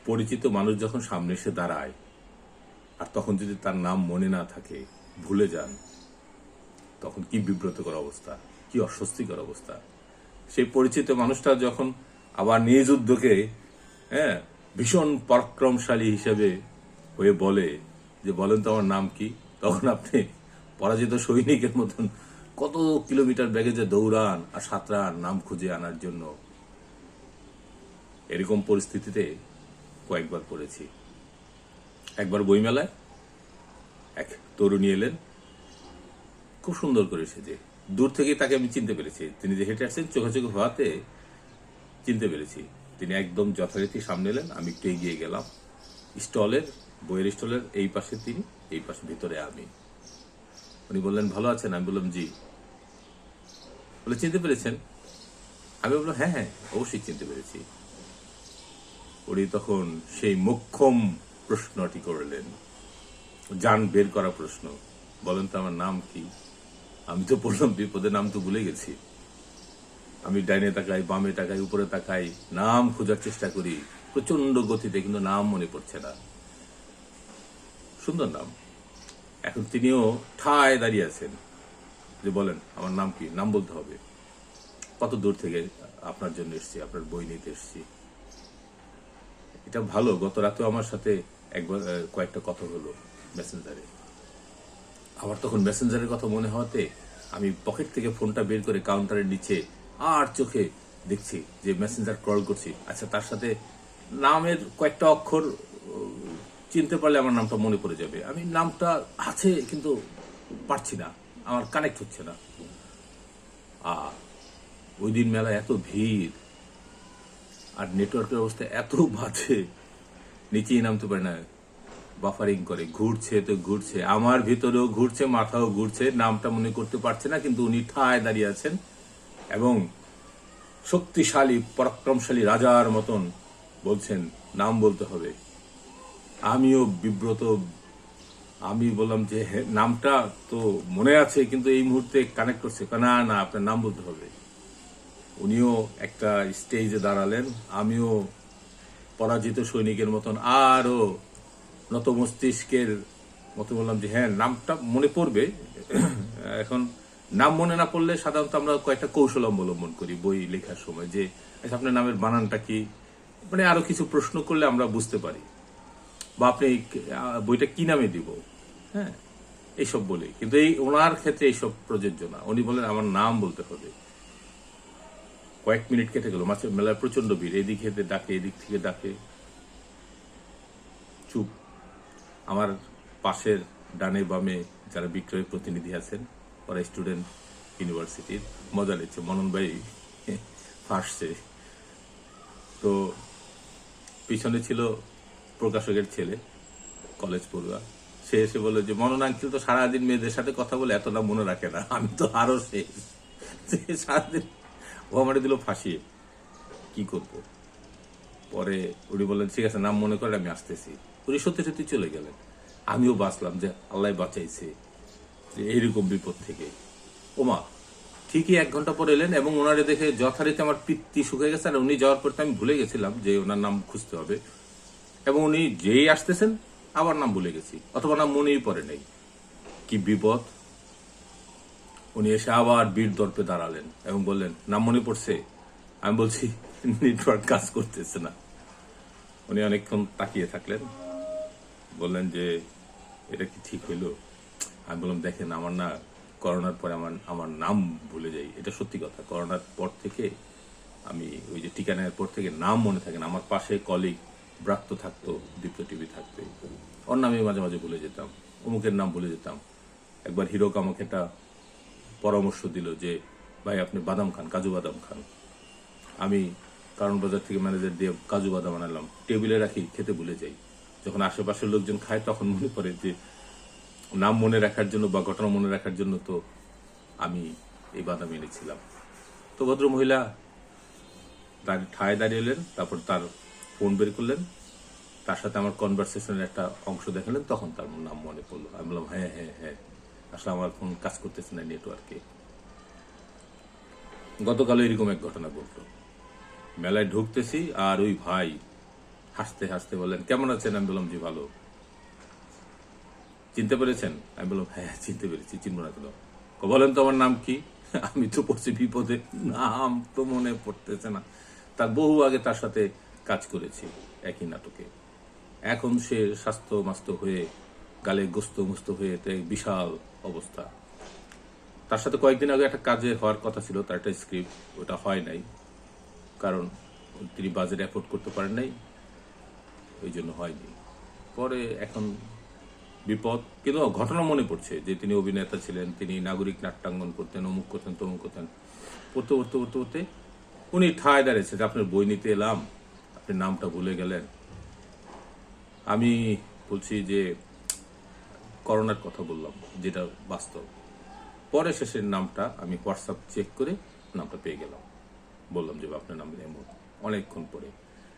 পরিচিত মানুষ যখন সামনে এসে দাঁড়ায় আর তখন যদি তার নাম মনে না থাকে, ভুলে যান, তখন কি বিব্রতকর অবস্থা, কি অস্বস্তিকর অবস্থা। সেই পরিচিত মানুষটা যখন আবার নিজ উদ্যোগে ভীষণ পরাক্রমশালী হিসেবে হয়ে বলে যে বলেন তো আমার নাম কি, তখন আপনি পরাজিত সৈনিকের মতন কত কিলোমিটার ব্যাগে যে দৌড়ান আর সাঁতরান নাম খুঁজে আনার জন্য। এরকম পরিস্থিতিতে কয়েকবার পড়েছি। একবার বইমেলায় এক তরুণী এলেন, খুব সুন্দর করে সেজে। দূর থেকে তাকে আমি চিনতে পেরেছি, তিনি যে হেঁটে আসছেন চোখে চোখে হওয়াতে চিনতে পেরেছি। তিনি একদম যথারীতি সামনে এলেন, আমি একটু এগিয়ে গেলাম। স্টলের, বইয়ের স্টলের এই পাশে তিনি, এই পাশে ভিতরে আমি। উনি বললেন ভালো আছেন? আমি বললাম জি। বলে চিনতে পেরেছেন? আমি বললাম হ্যাঁ হ্যাঁ অবশ্যই চিনতে পেরেছি। উনি তখন সেই মোক্ষম প্রশ্নটি করলেন, জান বের করা প্রশ্ন, বলেন তো আমার নাম কি। আমি তো বললাম বিপদে, নাম তো ভুলে গেছি। আমি ডাইনে তাকাই, বামে তাকাই, উপরে তাকাই, নাম খোঁজার চেষ্টা করি প্রচন্ড গতিতে, কিন্তু নাম মনে পড়ছে না। সুন্দর নাম। এখন তিনিও ঠায় দাঁড়িয়ে আছেন যে বলেন আমার নাম কি, নাম বলতে হবে। কত দূর থেকে আপনার জন্য এসেছি, আপনার বই নিতে এসেছি। এটা ভালো, গত রাতেও আমার সাথে একবার কয়েকটা কথা হলো মেসেঞ্জারে। আবার তখন মেসেঞ্জারের কথা মনে হওয়াতে আমি পকেট থেকে ফোনটা বের করে কাউন্টারের নিচে আর চোখে দেখছি যে মেসেঞ্জার ক্রল করছি। আচ্ছা, তার সাথে নামের কয়েকটা অক্ষর চিনতে পারলে আমার নামটা মনে পড়ে যাবে। আমি নামটা আছে কিন্তু পারছি না, আমার কানেক্ট হচ্ছে না। ওই দিন মেলা এত ভিড় আর নেটওয়ার্কের অবস্থা এত বাজে, নিচেই নামতে পারে না, বাফারিং করে, ঘুরছে তো ঘুরছে, আমার ভিতরেও ঘুরছে, মাথাও ঘুরছে, নামটা মনে করতে পারছে না। কিন্তু উনি ঠায় দাঁড়িয়ে আছেন এবং শক্তিশালী পরাক্রমশালী রাজার মতন বলছেন নাম বলতে হবে। আমিও বিব্রত। আমি বললাম যে নামটা তো মনে আছে কিন্তু এই মুহূর্তে কানেক্ট করছে, না না আপনার নাম বলতে হবে। উনিও একটা স্টেজে দাঁড়ালেন, আমিও পরাজিত সৈনিকের মতন আরো নত মস্তিষ্কের মতো বললাম যে হ্যাঁ নামটা মনে পড়বে। এখন নাম মনে না পড়লে সাধারণত আমরা কয়েকটা কৌশল অবলম্বন করি বই লেখার সময়, যে আপনার নামের বানানটা কি, মানে আরো কিছু প্রশ্ন করলে আমরা বুঝতে পারি, বা আপনি বইটা কি নামে দিব, হ্যাঁ এইসব বলি। কিন্তু এই ওনার ক্ষেত্রে এইসব প্রযোজ্য না। উনি বলেন আমার নাম বলতে হবে। কয়েক মিনিট কেটে গেল, মাঝে মেলায় প্রচন্ড ভিড়, এদিক থেকে ডাকে, এদিক থেকে ডাকে, চুপ। আমার পাশের ডানে বামে যারা বিক্রয় প্রতিনিধি আছেন, ওরা স্টুডেন্ট ইউনিভার্সিটির, মজা নিচ্ছে, মনন ভাই ফাঁসছে। তো পিছনে ছিল প্রকাশকের ছেলে, কলেজ পড়ুয়া। সে এসে বলে যে মনন আঙ্কেল তো সারাদিন মেয়েদের সাথে কথা বলে, এত নাম মনে রাখে না। আমি তো আরো শেষ, সারাদিন ও আমার দিল ফাঁসিয়ে, কি করব। পরে উনি বললেন ঠিক আছে নাম মনে করে আমি আসতেছি। উনি সত্যি সত্যি চলে গেলেন। আমিও বাঁচলাম, যে আল্লাহ বাঁচাইছে যে এইরকম বিপদ থেকে। ওমা, ঠিকই 1 ঘন্টা পরে এলেন এবং ওনারে দেখে যথারীতি আমার পিত্তি শুকিয়ে গেছে। আর উনি যাওয়ার পর আমি ভুলে গেছিলাম যে ওনার নাম খুঁজতে হবে, এবং উনি যেই আসতেছেন আবার নাম ভুলে গেছি, অথবা নাম মনেই পড়ে নেই। কি বিপদ। উনি এসে আবার বীর দর্পে দাঁড়ালেন এবং বললেন নাম মনে পড়ছে। আমি বলছি নেটওয়ার্ক কাজ করতেছে না। উনি অনেকক্ষণ তাকিয়ে থাকলেন, বললেন যে এটা কি ঠিক হইলো। আমি বললাম দেখেন আমার না করোনার পরে আমার নাম ভুলে যাই, এটা সত্যি কথা। করোনার পর থেকে আমি ওই যে টিকা নেওয়ার পর থেকে নাম মনে থাকে না। আমার পাশে কলিগ ব্রাত্য থাকতো, দীপ্ত টিভি থাকতো, ওর নামে মাঝে মাঝে ভুলে যেতাম, অমুকের নাম ভুলে যেতাম। একবার হিরোক আমাকে একটা পরামর্শ দিল যে ভাই আপনি বাদাম খান, কাজু বাদাম খান। আমি কারণ বাজার থেকে ম্যানেজার দিয়ে কাজু বাদাম আনালাম, টেবিলে রাখি, খেতে ভুলে যাই। যখন আশেপাশের লোকজন খায় তখন মনে পড়ে যে নাম মনে রাখার জন্য বা ঘটনা মনে রাখার জন্য তো আমি এই বাদাম এনেছিলাম। তো ভদ্র মহিলা ঠায় দাঁড়িয়ে এলেন, তারপর তার ফোন বের করলেন, তার সাথে আমার কনভারসেশনের একটা অংশ দেখালেন, তখন তার নাম মনে পড়লো। আমি বললাম হ্যাঁ হ্যাঁ হ্যাঁ, আসলে আমার ফোন কাজ করতেছে না নেটওয়ার্কে। গতকাল এরকম এক ঘটনা ঘটলো। মেলায় ঢুকতেছি আর ওই ভাই হাসতে হাসতে বললেন, কেমন আছেন? আমি বললাম, জি ভালো। চিনতে পেরেছেন? আমি বললাম, হ্যাঁ চিনতে পেরেছি, চিনবো না কেন? বলেন তো আমার নাম কি? আমি তো পড়ছি বিপদে, নাম তো মনে পড়তেছে না। তার বহু আগে তার সাথে কাজ করেছি একই নাটকে। এখন সে স্বাস্থ্য মাস্ত হয়ে, গালে গোস্ত মুস্ত হয়ে, তাই বিশাল অবস্থা। তার সাথে কয়েকদিন আগে একটা কাজে হওয়ার কথা ছিল, তার একটা স্ক্রিপ্ট, ওটা হয় নাই, কারণ তিনি বাজেট অ্যাফোর্ড করতে পারেন নাই, ওই জন্য হয়নি। পরে এখন বিপদ, কিন্তু ঘটনা মনে পড়ছে যে তিনি অভিনেতা ছিলেন, তিনি নাগরিক নাট্যাঙ্গন করতেন, অমুক করতেন তমুক করতেন। পড়তে পড়তে পড়তে পড়তে উনি ঠায় দাঁড়িয়েছে যে আপনার বই নিতে এলাম, আপনি নামটা ভুলে গেলেন। আমি বলছি যে করোনার কথা বললাম, যেটা বাস্তব। পরে শেষের নামটা আমি হোয়াটসঅ্যাপ চেক করে নামটা পেয়ে গেলাম, বললাম যে আপনার নাম এমন, অনেকক্ষণ পরে।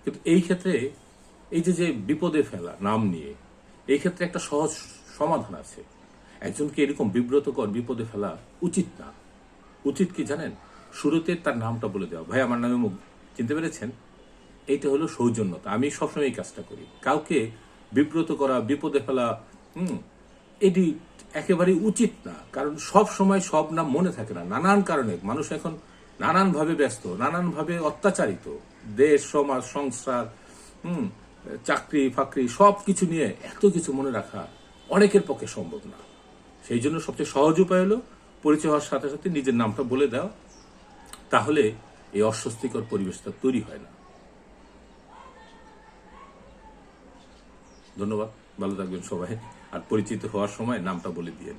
কিন্তু এই ক্ষেত্রে এই যে যে বিপদে ফেলা নাম নিয়ে, এই ক্ষেত্রে একটা সহজ সমাধান আছে। একজনকে এরকম বিব্রতকর বিপদে ফেলা উচিত না। উচিত কি জানেন? শুরুতে তার নামটা বলে দেওয়া, ভাই আমার নামে মুখ, চিনতে পেরেছেন? এইটা হলো সৌজন্যতা। আমি সবসময় এই কাজটা করি। কাউকে বিব্রত করা, বিপদে ফেলা, এটি একেবারেই উচিত না। কারণ সব সময় সব নাম মনে থাকে না, নানান কারণে মানুষ এখন নানানভাবে ব্যস্ত, নানানভাবে অত্যাচারিত। দেশ, সমাজ, সংসার, চাকরি ফাকরি সব কিছু নিয়ে এত কিছু মনে রাখা অনেকের পক্ষে সম্ভব না। সেই জন্য সবচেয়ে সহজ উপায় হলো পরিচয় হওয়ার সাথে সাথে নিজের নামটা বলে দেওয়া। তাহলে এই অস্বস্তিকর পরিবেশটা তৈরি হয় না। ধন্যবাদ, ভালো থাকবেন সবাই। আর পরিচিত হওয়ার সময় নামটা বলে দিয়েন।